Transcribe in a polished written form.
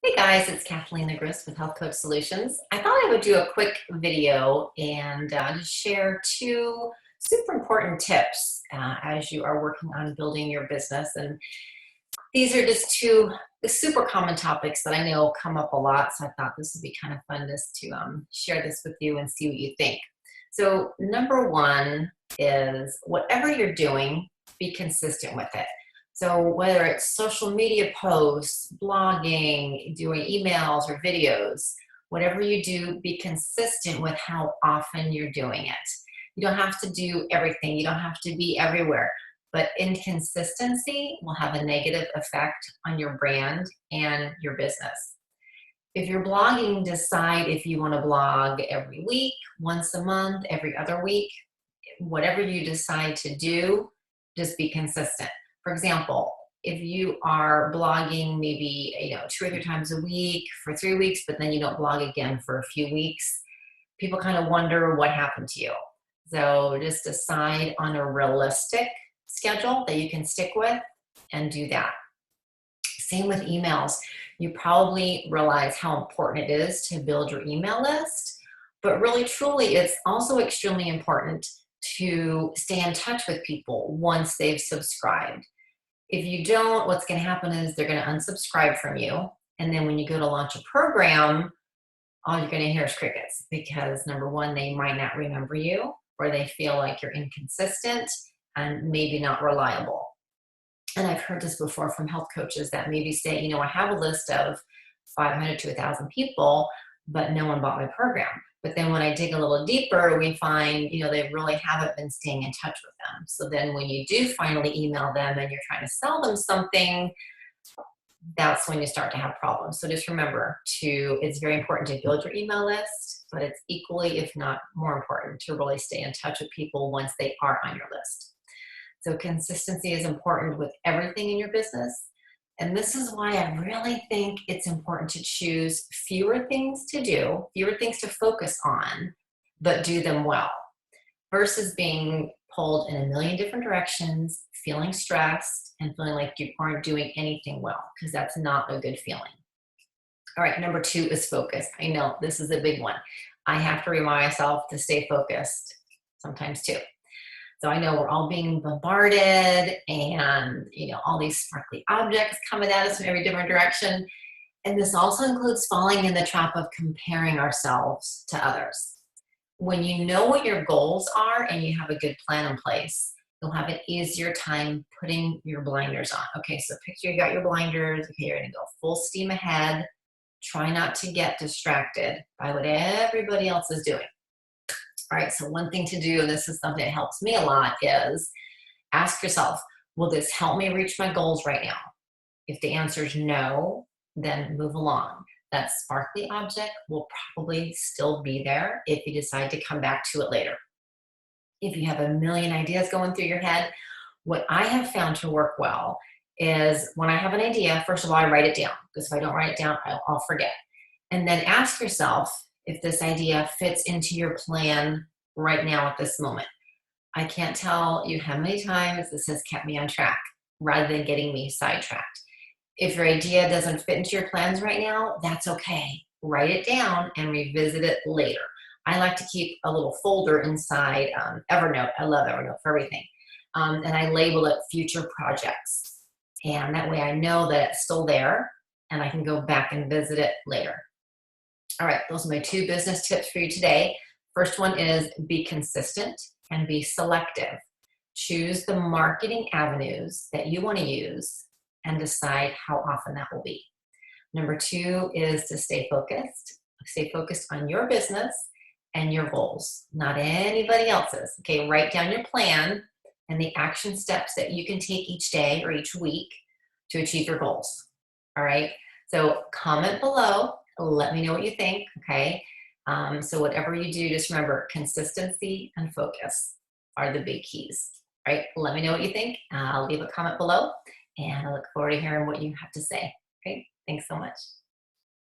Hey guys, it's Kathleen Negris with Health Coach Solutions. I thought I would do a quick video and just share two super important tips as you are working on building your business. And these are just two super common topics that I know come up a lot. So I thought this would be kind of fun just to share this with you and see what you think. So number one is whatever you're doing, be consistent with it. So whether it's social media posts, blogging, doing emails or videos, whatever you do, be consistent with how often you're doing it. You don't have to do everything. You don't have to be everywhere. But inconsistency will have a negative effect on your brand and your business. If you're blogging, decide if you want to blog every week, once a month, every other week. Whatever you decide to do, just be consistent. For example, if you are blogging maybe 2 or 3 times a week for 3 weeks, but then you don't blog again for a few weeks, people kind of wonder what happened to you. So just decide on a realistic schedule that you can stick with and do that. Same with emails. You probably realize how important it is to build your email list, but really truly it's also extremely important to stay in touch with people once they've subscribed. If you don't, what's going to happen is they're going to unsubscribe from you. And then when you go to launch a program, all you're going to hear is crickets because number one, they might not remember you or they feel like you're inconsistent and maybe not reliable. And I've heard this before from health coaches that maybe say, I have a list of 500 to 1,000 people, but no one bought my program. But then when I dig a little deeper, we find, they really haven't been staying in touch with them. So then when you do finally email them and you're trying to sell them something, that's when you start to have problems. So just remember it's very important to build your email list, but it's equally, if not more important, to really stay in touch with people once they are on your list. So consistency is important with everything in your business. And this is why I really think it's important to choose fewer things to do, fewer things to focus on, but do them well, versus being pulled in a million different directions, feeling stressed, and feeling like you aren't doing anything well, because that's not a good feeling. All right, number two is focus. I know this is a big one. I have to remind myself to stay focused sometimes too. So I know we're all being bombarded and, all these sparkly objects coming at us from every different direction. And this also includes falling in the trap of comparing ourselves to others. When you know what your goals are and you have a good plan in place, you'll have an easier time putting your blinders on. Okay, so picture you got your blinders. Okay, you're going to go full steam ahead. Try not to get distracted by what everybody else is doing. All right, so one thing to do, and this is something that helps me a lot, is ask yourself, will this help me reach my goals right now? If the answer is no, then move along. That sparkly object will probably still be there if you decide to come back to it later. If you have a million ideas going through your head, what I have found to work well is when I have an idea, first of all, I write it down, because if I don't write it down, I'll forget. And then ask yourself, if this idea fits into your plan right now at this moment. I can't tell you how many times this has kept me on track rather than getting me sidetracked. If your idea doesn't fit into your plans right now, that's okay. Write it down and revisit it later. I like to keep a little folder inside Evernote. I love Evernote for everything. And I label it future projects. And that way I know that it's still there and I can go back and visit it later. All right, those are my two business tips for you today. First one is be consistent and be selective. Choose the marketing avenues that you want to use and decide how often that will be. Number two is to stay focused. Stay focused on your business and your goals, not anybody else's. Okay, write down your plan and the action steps that you can take each day or each week to achieve your goals. All right, so comment below. Let me know what you think, okay? So whatever you do, just remember consistency and focus are the big keys, right? Let me know what you think. Leave a comment below, and I look forward to hearing what you have to say, okay? Thanks so much.